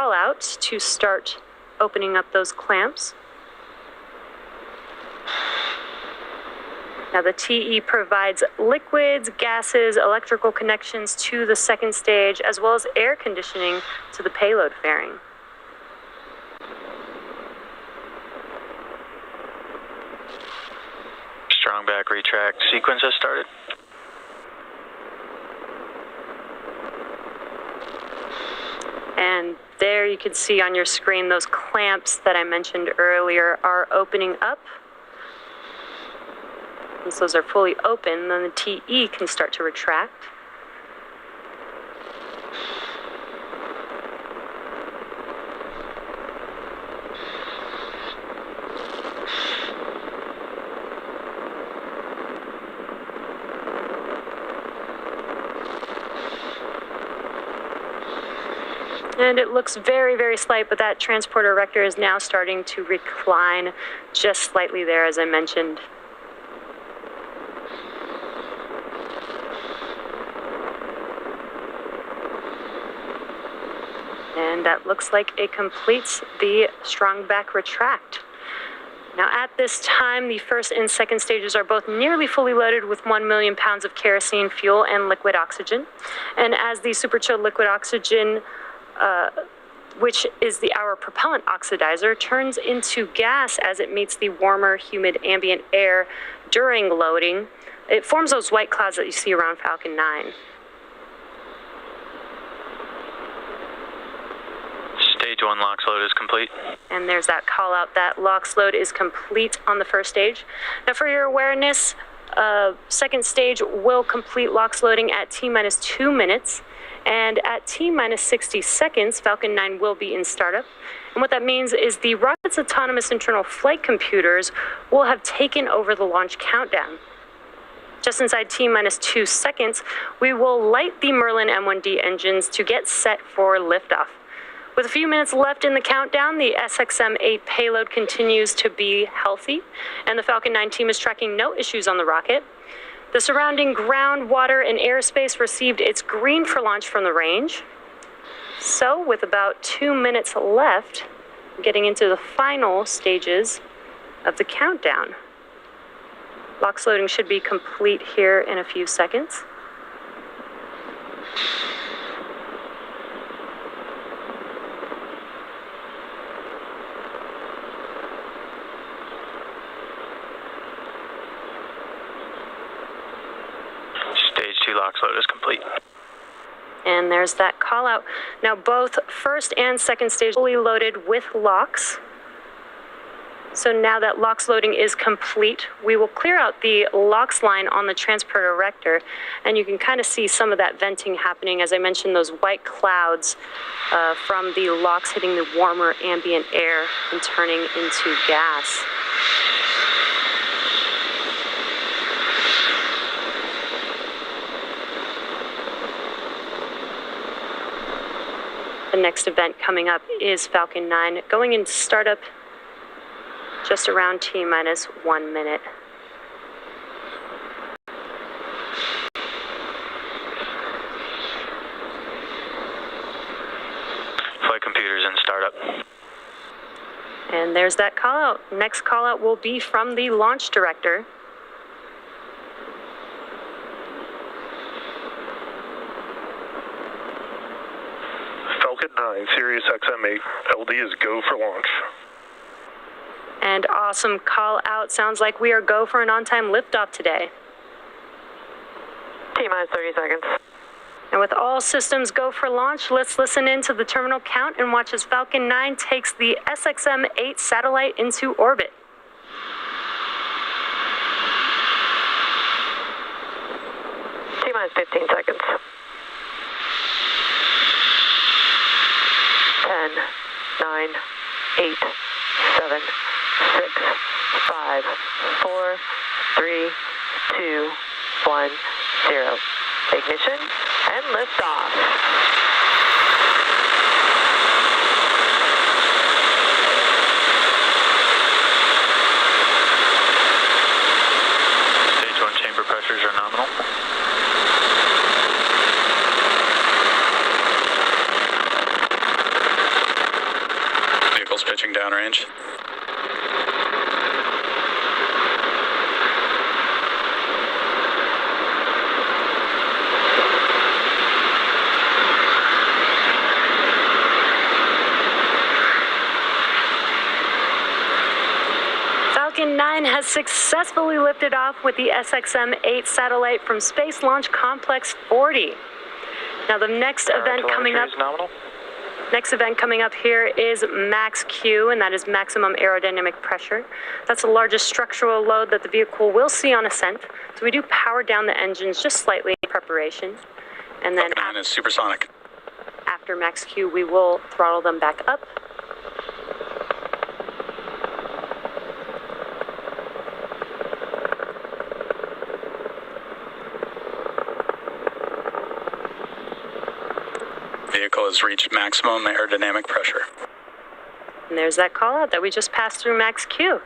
call out to start opening up those clamps. Now the TE provides liquids, gases, electrical connections to the second stage, as well as air conditioning to the payload fairing. Strong back retract sequence has started. And there you can see on your screen those clamps that I mentioned earlier are opening up. Once those are fully open, then the TE can start to retract. And it looks very, very slight, but that transporter erector is now starting to recline just slightly there, as I mentioned. And that looks like it completes the strong back retract. Now at this time, the first and second stages are both nearly fully loaded with 1 million pounds of kerosene fuel and liquid oxygen. And as the super chilled liquid oxygen, which is our propellant oxidizer, turns into gas as it meets the warmer, humid ambient air during loading, it forms those white clouds that you see around Falcon 9. Stage 1 LOX load is complete. And there's that call out that LOX load is complete on the first stage. Now for your awareness, second stage will complete LOX loading at T-minus 2 minutes. And at T-minus 60 seconds, Falcon 9 will be in startup. And what that means is the rocket's autonomous internal flight computers will have taken over the launch countdown. Just inside T-minus 2 seconds, we will light the Merlin M1D engines to get set for liftoff. With a few minutes left in the countdown, the SXM-8 payload continues to be healthy, and the Falcon 9 team is tracking no issues on the rocket. The surrounding ground, water, and airspace received its green for launch from the range. So, with about 2 minutes left, getting into the final stages of the countdown. LOX loading should be complete here in a few seconds. Stage 2 LOX load is complete. And there's that call out. Now both first and second stage fully loaded with LOX. So now that LOX loading is complete, we will clear out the LOX line on the transporter erector, and you can kind of see some of that venting happening. As I mentioned, those white clouds from the LOX hitting the warmer ambient air and turning into gas. The next event coming up is Falcon 9, going into startup just around T-minus 1 minute. Flight computers in startup. And there's that call out. Next call out will be from the launch director. Falcon 9, Sirius XM-8, LD is go for launch. And awesome call out. Sounds like we are go for an on-time liftoff today. T-minus 30 seconds. And with all systems go for launch, let's listen in to the terminal count and watch as Falcon 9 takes the SXM-8 satellite into orbit. T-minus 15 seconds. 10, 9, 8, 7, 6, 5, 4, 3, 2, 1, 0. Ignition and liftoff. Stage 1 chamber pressures are nominal. Vehicles pitching downrange. Falcon-9 has successfully lifted off with the SXM-8 satellite from Space Launch Complex 40. Now the next event coming up. Next event coming up here is max Q, and that is maximum aerodynamic pressure. That's the largest structural load that the vehicle will see on ascent. So we do power down the engines just slightly in preparation. And then Falcon-9 is supersonic. after max Q, we will throttle them back up. Vehicle has reached maximum aerodynamic pressure. And there's that call out that we just passed through max Q.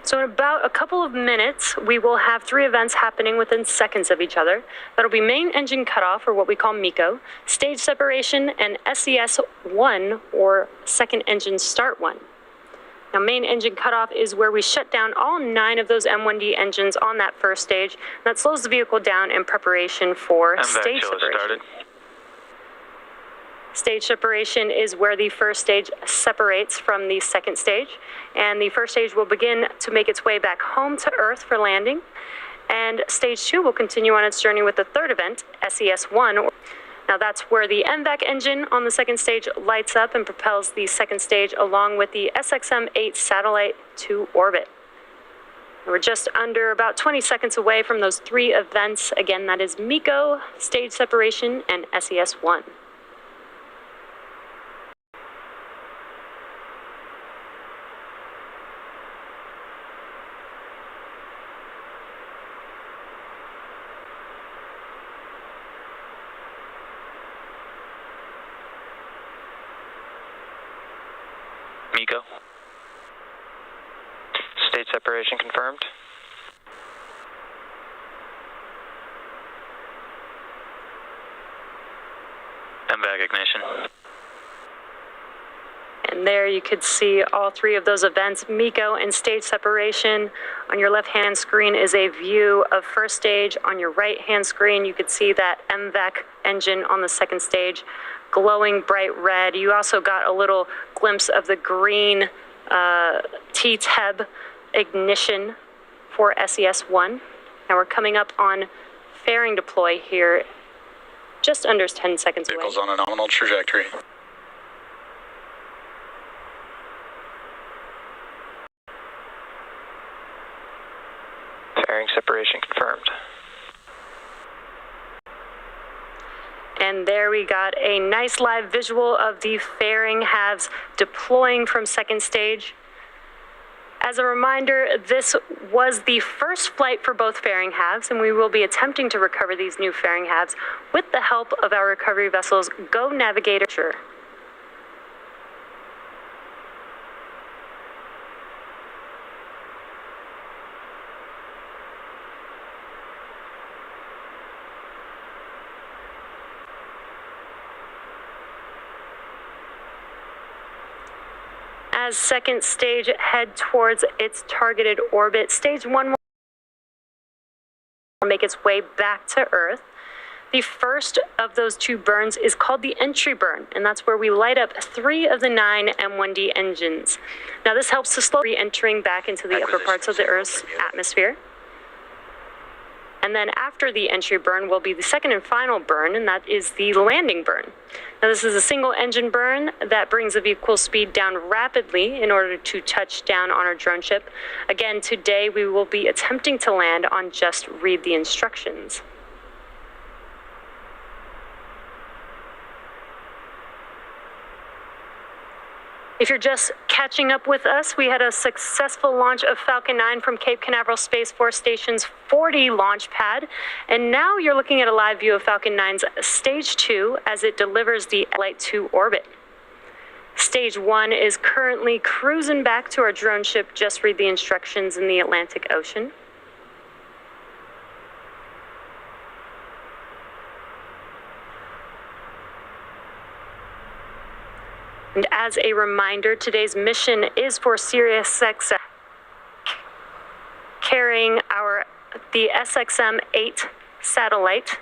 So in about a couple of minutes, we will have 3 events happening within seconds of each other. That'll be main engine cutoff, or what we call MECO, stage separation, and SES-1, or second engine start 1. Now, main engine cutoff is where we shut down all 9 of those M1D engines on that first stage. That slows the vehicle down in preparation for stage separation. Stage separation is where the first stage separates from the second stage, and the first stage will begin to make its way back home to Earth for landing, and stage 2 will continue on its journey with the third event, SES-1. Now that's where the MVAC engine on the second stage lights up and propels the second stage along with the SXM-8 satellite to orbit. We're just under about 20 seconds away from those 3 events. Again, that is MECO, stage separation, and SES-1. MECO. Stage separation confirmed. MVAC ignition. And there you could see all 3 of those events, MECO and stage separation. On your left-hand screen is a view of first stage. On your right-hand screen, you could see that MVAC engine on the second stage glowing bright red. You also got a little glimpse of the green T-TEB ignition for SES-1. Now we're coming up on fairing deploy here, just under 10 seconds away. Vehicle's on a nominal trajectory. Fairing separation confirmed. And there we got a nice live visual of the fairing halves deploying from second stage. As a reminder, this was the first flight for both fairing halves, and we will be attempting to recover these new fairing halves with the help of our recovery vessel's Go Navigator. As second stage head towards its targeted orbit, stage 1 will make its way back to Earth. The first of those 2 burns is called the entry burn, and that's where we light up 3 of the 9 M1D engines. Now this helps to slow re-entering back into the upper parts of the Earth's atmosphere. And then after the entry burn will be the second and final burn, and that is the landing burn. Now this is a single engine burn that brings the vehicle speed down rapidly in order to touch down on our drone ship. Again, today we will be attempting to land on just read the instructions. If you're just catching up with us, we had a successful launch of Falcon-9 from Cape Canaveral Space Force Station's 40 launch pad. And now you're looking at a live view of Falcon-9's Stage 2 as it delivers the satellite to orbit. Stage 1 is currently cruising back to our drone ship, just read the instructions, in the Atlantic Ocean. And as a reminder, today's mission is for SiriusX carrying the SXM-8 satellite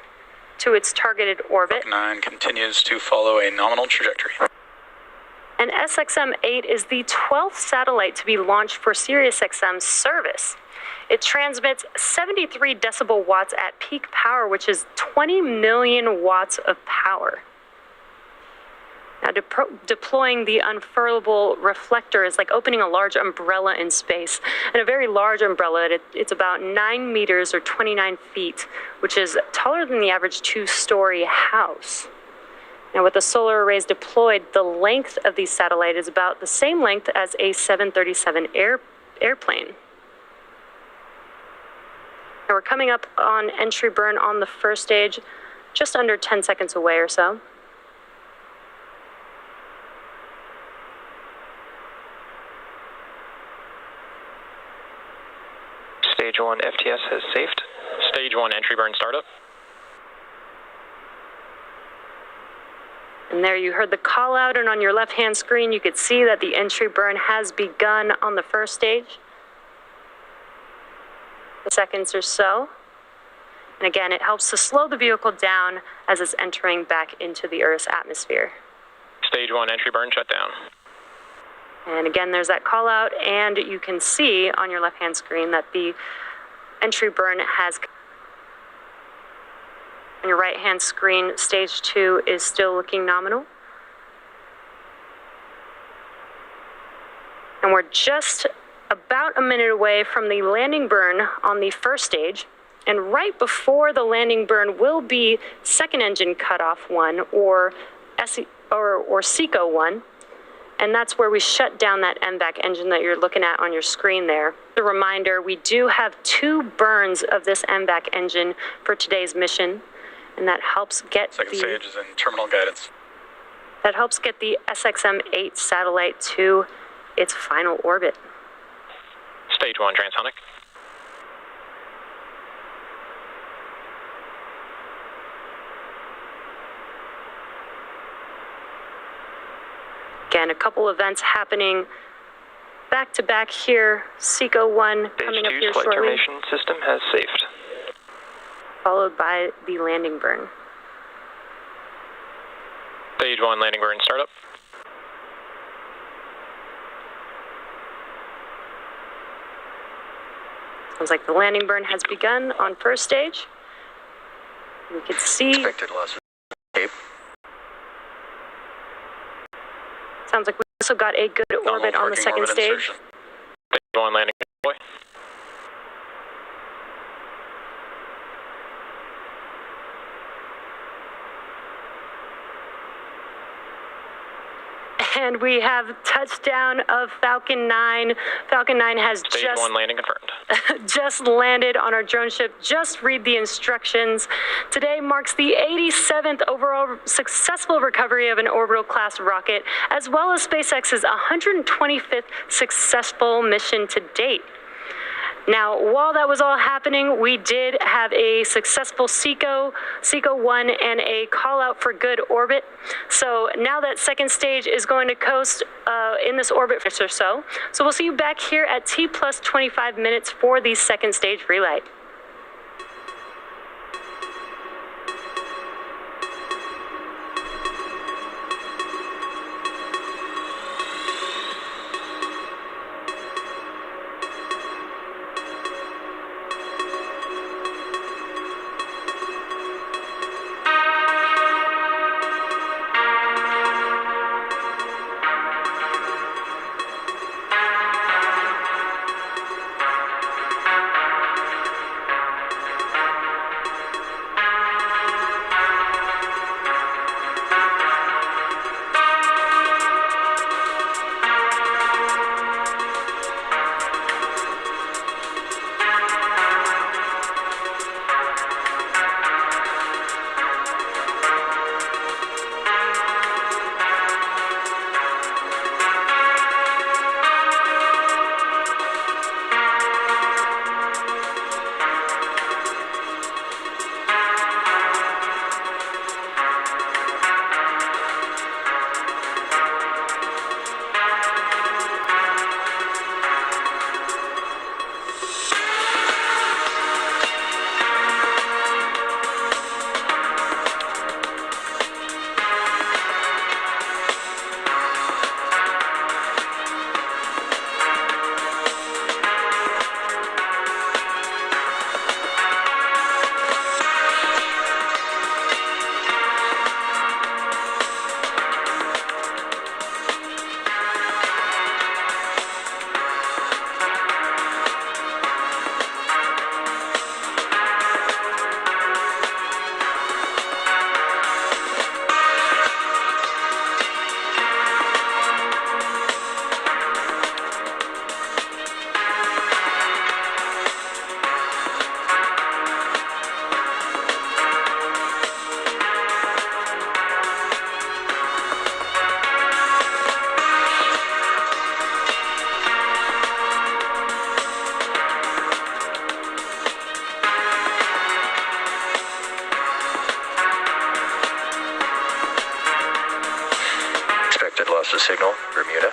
to its targeted orbit. Falcon-9 continues to follow a nominal trajectory. And SXM-8 is the 12th satellite to be launched for SiriusXM service. It transmits 73 decibel watts at peak power, which is 20 million watts of power. Now, deploying the unfurlable reflector is like opening a large umbrella in space. And a very large umbrella, it's about 9 meters or 29 feet, which is taller than the average 2-story house. Now, with the solar arrays deployed, the length of the satellite is about the same length as a 737 airplane. Now, we're coming up on entry burn on the first stage, just under 10 seconds away or so. Stage 1 FTS has safed. Stage 1 entry burn startup. And there you heard the call out, and on your left-hand screen, you could see that the entry burn has begun on the first stage. Seconds or so. And again, it helps to slow the vehicle down as it's entering back into the Earth's atmosphere. Stage 1 entry burn shut down. And again, there's that call out, and you can see on your left-hand screen that the entry burn has. On your right-hand screen, stage 2 is still looking nominal. And we're just about a minute away from the landing burn on the first stage. And right before the landing burn will be second engine cutoff 1 or SECO 1. And that's where we shut down that MVAC engine that you're looking at on your screen there. A reminder, we do have 2 burns of this MVAC engine for today's mission. And that helps get Second stage is in terminal guidance. That helps get the SXM-8 satellite to its final orbit. Stage 1 transonic. Again, a couple events happening back to back here. SECO 1 coming up here Stage 2 flight shortly, termination system has safed. followed by the landing burn. Stage 1 landing burn startup. Sounds like the landing burn has begun on first stage. We could see. Expected loss of tape. Sounds like we also got a good orbit on the second stage. Insertion. Stage 1 landing deploy. And we have touchdown of Falcon 9. Falcon 9 has Stage 1 landing confirmed. just landed on our drone ship. Just read the instructions. Today marks the 87th overall successful recovery of an orbital class rocket, as well as SpaceX's 125th successful mission to date. Now, while that was all happening, we did have a successful SECO 1, and a call out for good orbit. So now that second stage is going to coast in this orbit or so. So we'll see you back here at T plus 25 minutes for the second stage relay. lost the signal, Bermuda.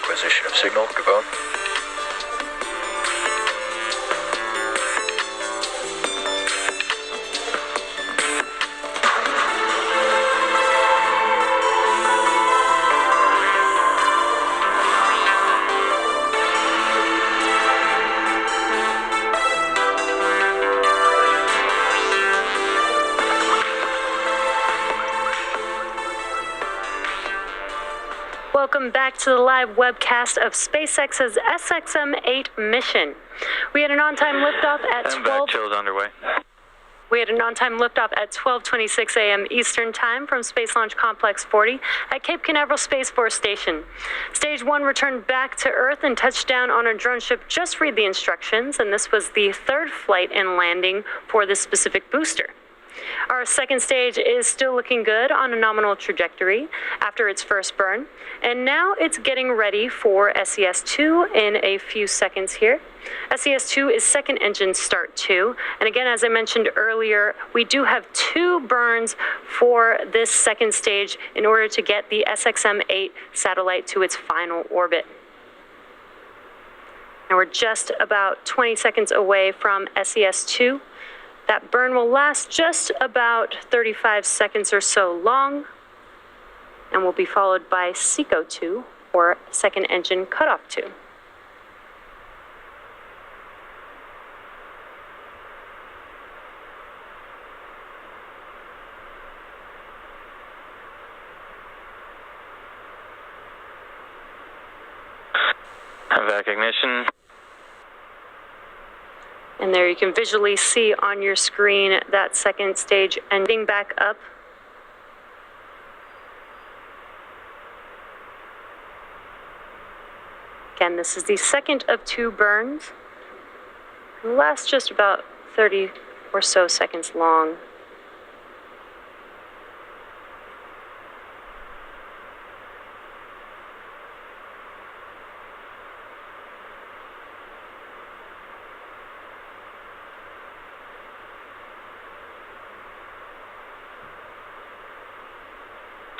Acquisition of signal, Gabon. Welcome back to the live webcast of SpaceX's SXM-8 mission. We had an on-time liftoff at 12. Chills underway. We had an on-time liftoff at 12:26 a.m. Eastern Time from Space Launch Complex 40 at Cape Canaveral Space Force Station. Stage 1 returned back to Earth and touched down on a drone ship. Just read the instructions, and this was the third flight and landing for this specific booster. Our second stage is still looking good on a nominal trajectory after its first burn, and now it's getting ready for SES-2 in a few seconds here. SES-2 is second engine start 2, and again, as I mentioned earlier, we do have 2 burns for this second stage in order to get the SXM-8 satellite to its final orbit. And we're just about 20 seconds away from SES-2. That burn will last just about 35 seconds or so long, and will be followed by SECO-2, or second engine cutoff 2. Vac ignition. And there you can visually see on your screen that second stage ending back up. Again, this is the second of 2 burns. It will last just about 30 or so seconds long.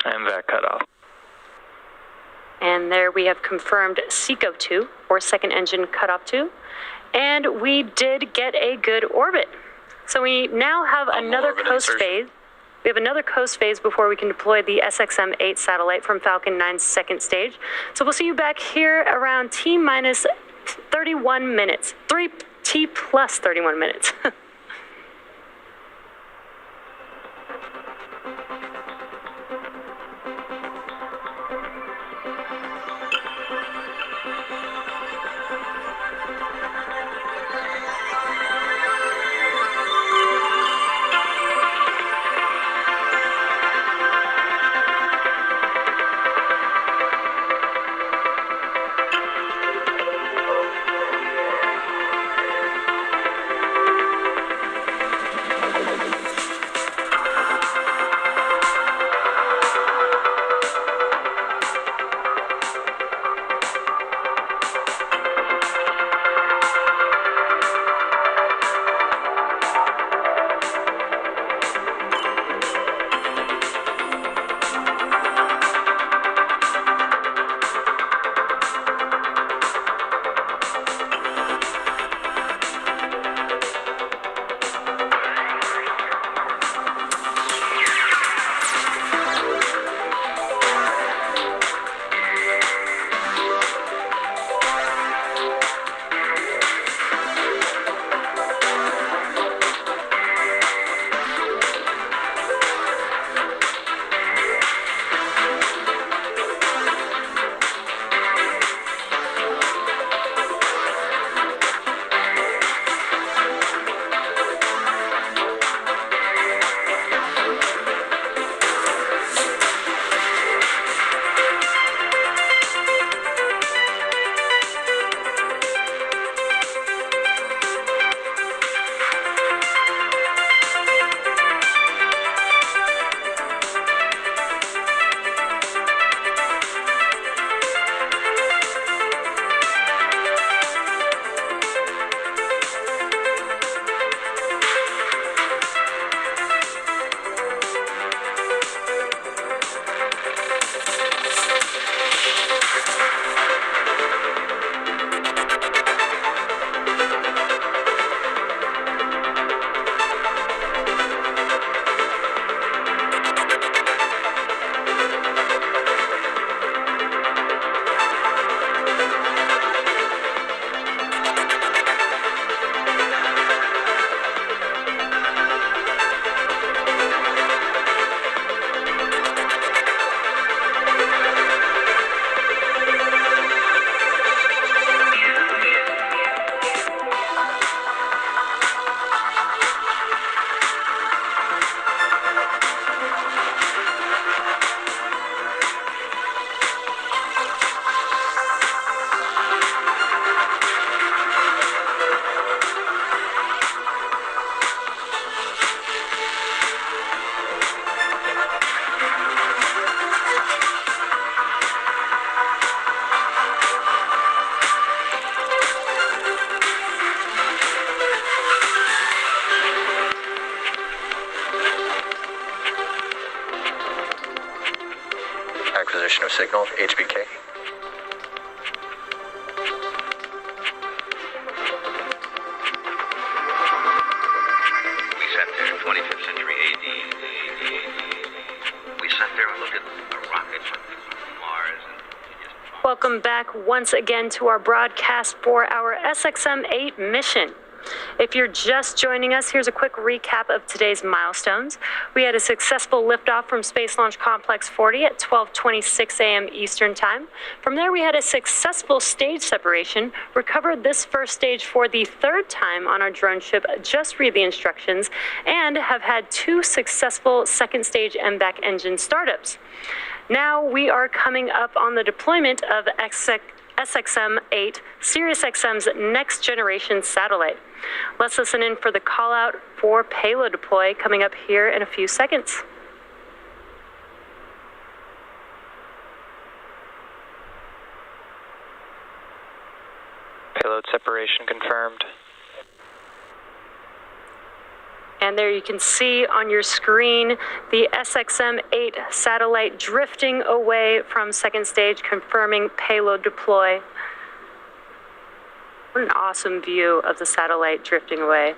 And vac cutoff. And there we have confirmed SECO-2, or second engine cutoff 2. And we did get a good orbit. So we now have another coast phase. We have another coast phase before we can deploy the SXM-8 satellite from Falcon-9's second stage. So we'll see you back here around T-minus 31 minutes. T plus 31 minutes. signal of HBK. We sat there in 25th century AD. We sat there and looked at a rocket from Mars and just... Welcome back once again to our broadcast for our SXM-8 mission. If you're just joining us, here's a quick recap of today's milestones. We had a successful liftoff from Space Launch Complex 40 at 12:26 a.m. Eastern Time. From there, we had a successful stage separation, recovered this first stage for the third time on our drone ship, just read the instructions, and have had 2 successful second stage MVAC engine startups. Now we are coming up on the deployment of SXM-8, SiriusXM's next generation satellite. Let's listen in for the call out for payload deploy coming up here in a few seconds. Payload separation confirmed. And there you can see on your screen the SXM-8 satellite drifting away from second stage, confirming payload deploy. What an awesome view of the satellite drifting away.